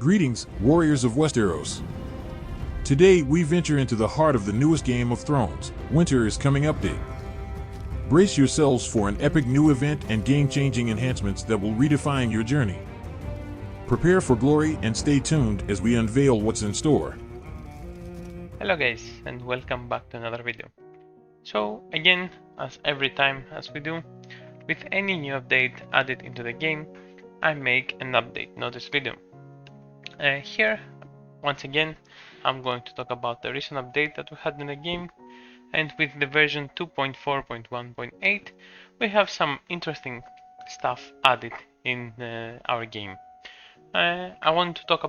Greetings, warriors of Westeros. Today we venture into the heart of the newest Game of Thrones, Winter is Coming update. Brace yourselves for an epic new event and game-changing enhancements that will redefine your journey. Prepare for glory and stay tuned as we unveil what's in store. Hello guys, and welcome back to another video. So again, as every time as we do, with any new update added into the game, I make an update notice video. Here, once again, I'm going to talk about the recent update that we had in the game, and with the version 2.4.1.8 we have some interesting stuff added in our game. I want to talk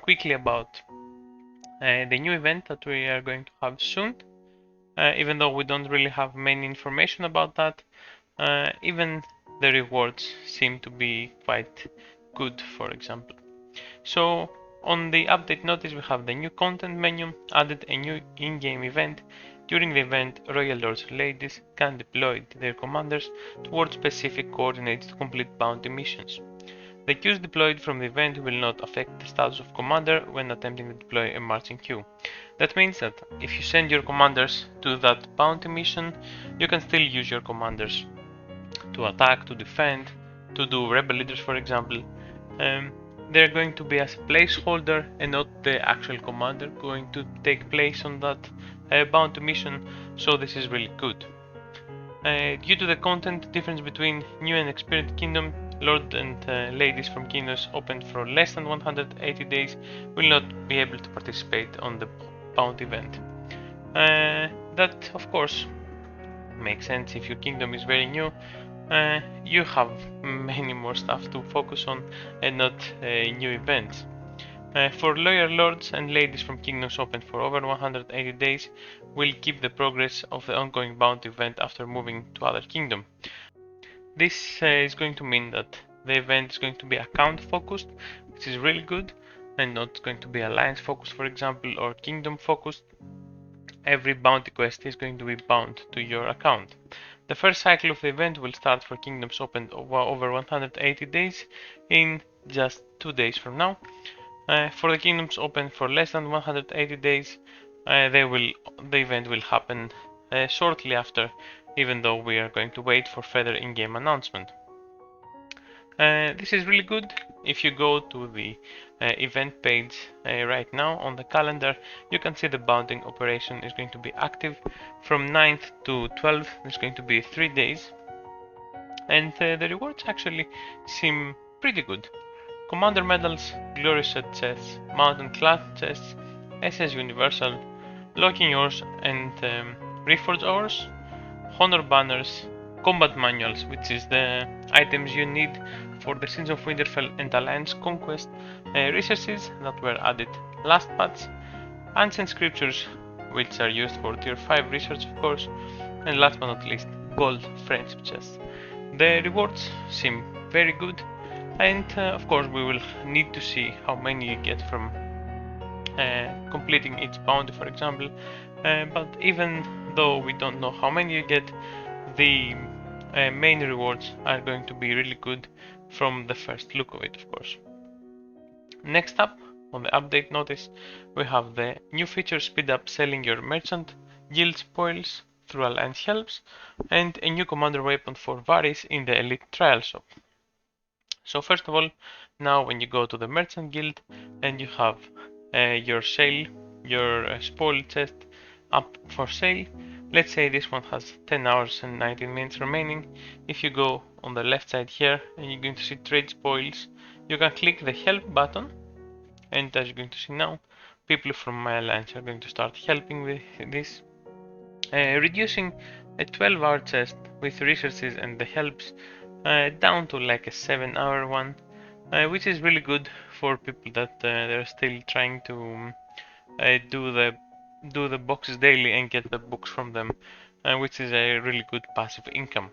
quickly about the new event that we are going to have soon, even though we don't really have many information about that. Even the rewards seem to be quite good, for example. So on the update notice we have the new content menu, added a new in-game event. During the event, royal lords and ladies can deploy their commanders towards specific coordinates to complete bounty missions. The queues deployed from the event will not affect the status of commander when attempting to deploy a marching queue. That means that if you send your commanders to that bounty mission, you can still use your commanders to attack, to defend, to do rebel leaders, for example. They're going to be as a placeholder and not the actual commander going to take place on that bounty mission, so this is really good. Due to the content difference between new and experienced kingdom, lords and ladies from kingdoms opened for less than 180 days will not be able to participate on the bounty event. That of course makes sense. If your kingdom is very new, you have many more stuff to focus on and not new events. For loyal lords and ladies from kingdoms open for over 180 days, will keep the progress of the ongoing bounty event after moving to other kingdom. This is going to mean that the event is going to be account focused, which is really good, and not going to be alliance focused, for example, or kingdom focused. Every bounty quest is going to be bound to your account. The first cycle of the event will start for kingdoms opened over 180 days in just 2 days from now. For the kingdoms open for less than 180 days, the event will happen shortly after, even though we are going to wait for further in-game announcement. This is really good. If you go to the event page right now on the calendar, you can see the bounting operation is going to be active from 9th to 12th. There's going to be 3 days, and the rewards actually seem pretty good. Commander medals, glorious set chests, mountain class chests, SS universal, locking ores and reforge ores, honor banners, combat manuals, which is the items you need for the Sins of Winterfell and Alliance Conquest, resources that were added last patch, ancient scriptures, which are used for tier 5 research of course, and last but not least, gold friendship chests. The rewards seem very good, and of course we will need to see how many you get from completing each bounty, for example, but even though we don't know how many you get, the main rewards are going to be really good from the first look of it, of course. Next up on the update notice, we have the new feature speed up selling your merchant guild spoils through alliance helps, and a new commander weapon for Varys in the elite trial shop. So first of all, now when you go to the merchant guild and you have your sale, your spoil chest up for sale, let's say this one has 10 hours and 19 minutes remaining. If you go on the left side here and you're going to see trade spoils, you can click the help button, and as you're going to see now, people from my alliance are going to start helping with this, reducing a 12-hour chest with resources and the helps down to like a 7-hour one, which is really good for people that they're still trying to do the boxes daily and get the books from them, which is a really good passive income.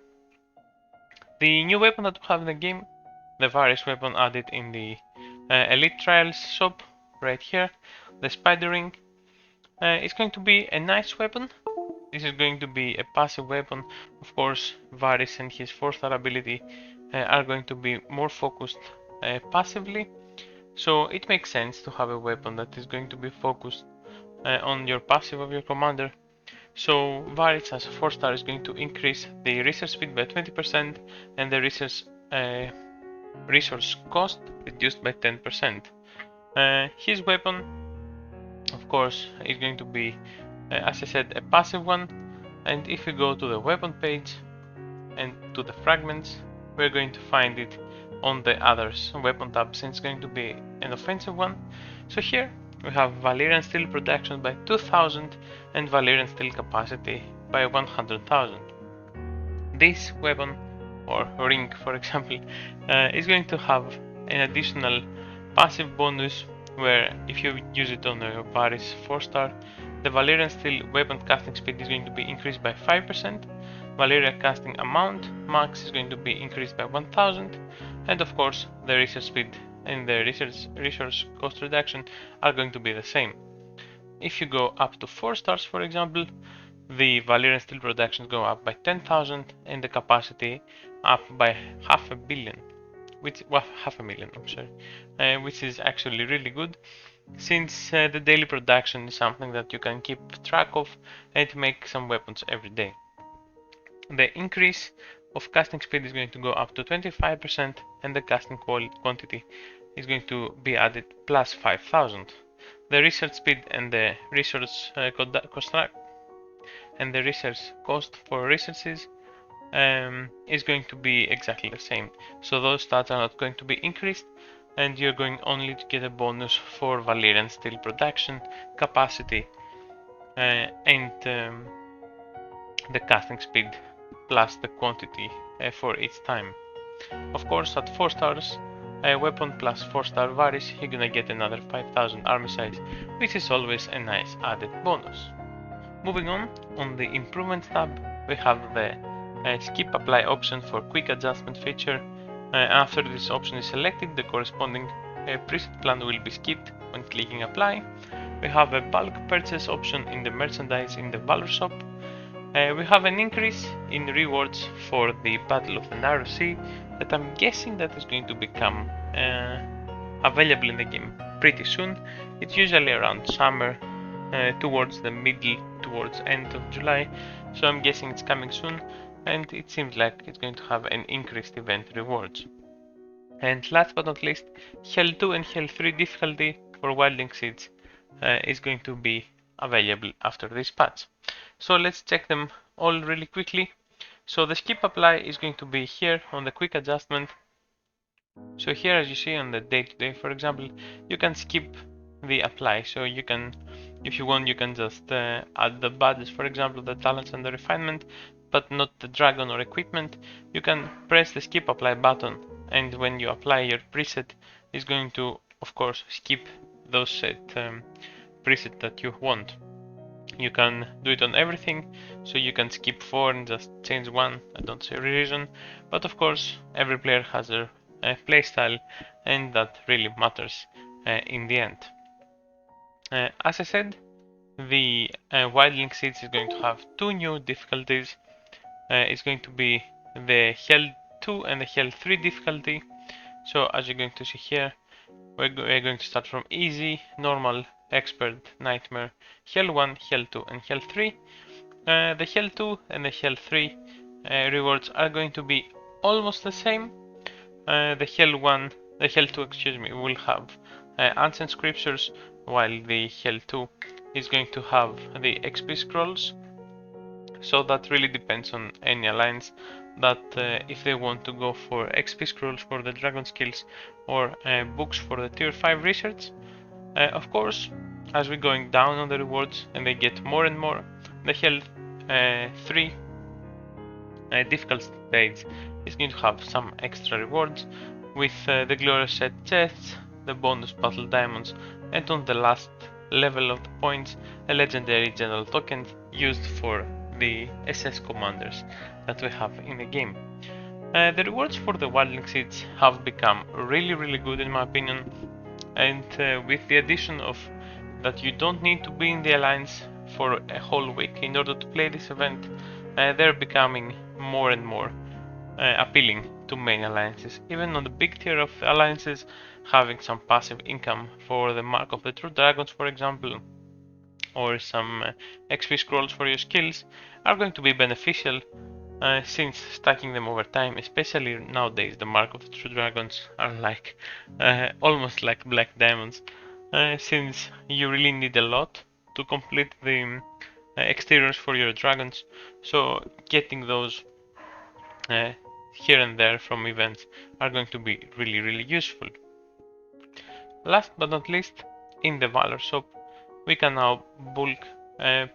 The new weapon that we have in the game, the Varys weapon added in the Elite Trials shop right here, the Spider Ring, it's going to be a nice weapon. This is going to be a passive weapon. Of course, Varys and his 4-star ability are going to be more focused passively, So it makes sense to have a weapon that is going to be focused on your passive of your commander. So Varys as a 4-star is going to increase the research speed by 20% and the resource cost reduced by 10%. His weapon, of course, is going to be, as I said, a passive one. And if we go to the weapon page and to the fragments, we're going to find it on the others weapon tab, since it's going to be an offensive one. So here we have Valyrian steel production by 2000 and Valyrian steel capacity by 100,000. This weapon or ring, for example, is going to have an additional passive bonus where if you use it on a Varys 4-star, the Valyrian steel weapon casting speed is going to be increased by 5%, Valyria casting amount max is going to be increased by 1000, and of course the research speed and the resource cost reduction are going to be the same. If you go up to 4 stars, for example, the Valyrian steel productions go up by 10,000 and the capacity up by half a million, I'm sorry, which is actually really good, since the daily production is something that you can keep track of and make some weapons every day. The increase of casting speed is going to go up to 25% and the casting quantity is going to be added plus 5,000. The research speed and the resource cost for researches is going to be exactly the same. So those stats are not going to be increased, and you're going only to get a bonus for Valyrian steel production, capacity, and the casting speed plus the quantity for each time. Of course, at 4 stars, a weapon plus 4-star Varys, you're gonna get another 5000 army size, which is always a nice added bonus. Moving on the improvements tab, we have the skip apply option for quick adjustment feature. After this option is selected, the corresponding preset plan will be skipped when clicking apply. We have a bulk purchase option in the merchandise in the Valor shop. We have an increase in rewards for the Battle of the Narrow Sea that I'm guessing that is going to become available in the game pretty soon. It's usually around summer, towards the middle, towards end of July, so I'm guessing it's coming soon, and it seems like it's going to have an increased event rewards. And last but not least, Hell 2 and Hell 3 difficulty for Wildling Seeds is going to be available after this patch. So let's check them all really quickly. So the skip apply is going to be here on the quick adjustment. So here, as you see on the day-to-day, for example, you can skip the apply. So you can, if you want, you can just add the badges, for example, the talents and the refinement, but not the dragon or equipment. You can press the skip apply button, and when you apply your preset, is going to, of course, skip those set preset that you want. You can do it on everything, so you can skip 4 and just change 1. I don't see a reason, but of course every player has their playstyle, and that really matters in the end. As I said, the Wildling Seeds is going to have 2 new difficulties. It's going to be the Hell 2 and the Hell 3 difficulty. So as you're going to see here, we're going to start from easy, normal, expert, nightmare, Hell 1, Hell 2 and Hell 3. The Hell 2 and the Hell 3 rewards are going to be almost the same. The Hell 2, excuse me, will have ancient scriptures, while the Hell 2 is going to have the XP scrolls. So that really depends on any alliance, that if they want to go for XP scrolls for the dragon skills or books for the tier 5 research. Of course, as we're going down on the rewards and they get more and more, the Hell 3 difficult stage is going to have some extra rewards with the glorious set chests, the bonus battle diamonds, and on the last level of the points, a legendary general token used for the SS commanders that we have in the game. The rewards for the Wildling Seeds have become really good in my opinion, and with the addition of that you don't need to be in the alliance for a whole week in order to play this event, they're becoming more and more appealing to many alliances. Even on the big tier of alliances, having some passive income for the Mark of the True Dragons, for example, or some XP scrolls for your skills are going to be beneficial, since stacking them over time, especially nowadays, the Mark of the True Dragons are like almost like black diamonds, since you really need a lot to complete the exteriors for your dragons. So getting those here and there from events are going to be really useful. Last but not least, in the Valor shop, we can now bulk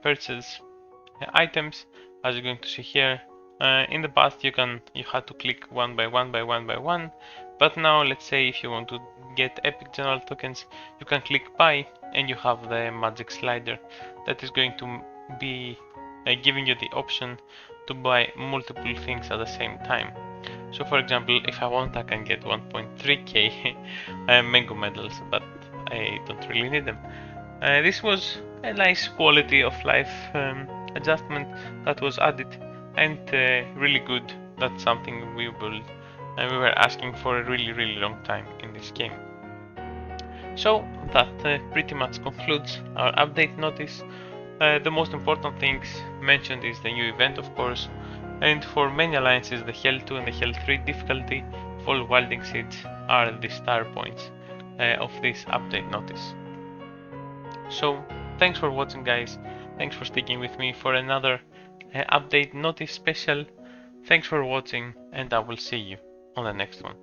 purchase items, as you're going to see here. In the past, you had to click one by one, but now let's say if you want to get epic general tokens, you can click buy, and you have the magic slider that is going to be giving you the option to buy multiple things at the same time. So for example, if I want, I can get 1.3k mango medals, but I don't really need them. This was a nice quality of life adjustment that was added, and really good. That's something we were asking for a really long time in this game. So that pretty much concludes our update notice. The most important things mentioned is the new event, of course, and for many alliances, the Hell 2 and the Hell 3 difficulty for Wilding Seeds are the star points of this update notice. So thanks for watching, guys. Thanks for sticking with me for another update notice special. Thanks for watching, and I will see you on the next one.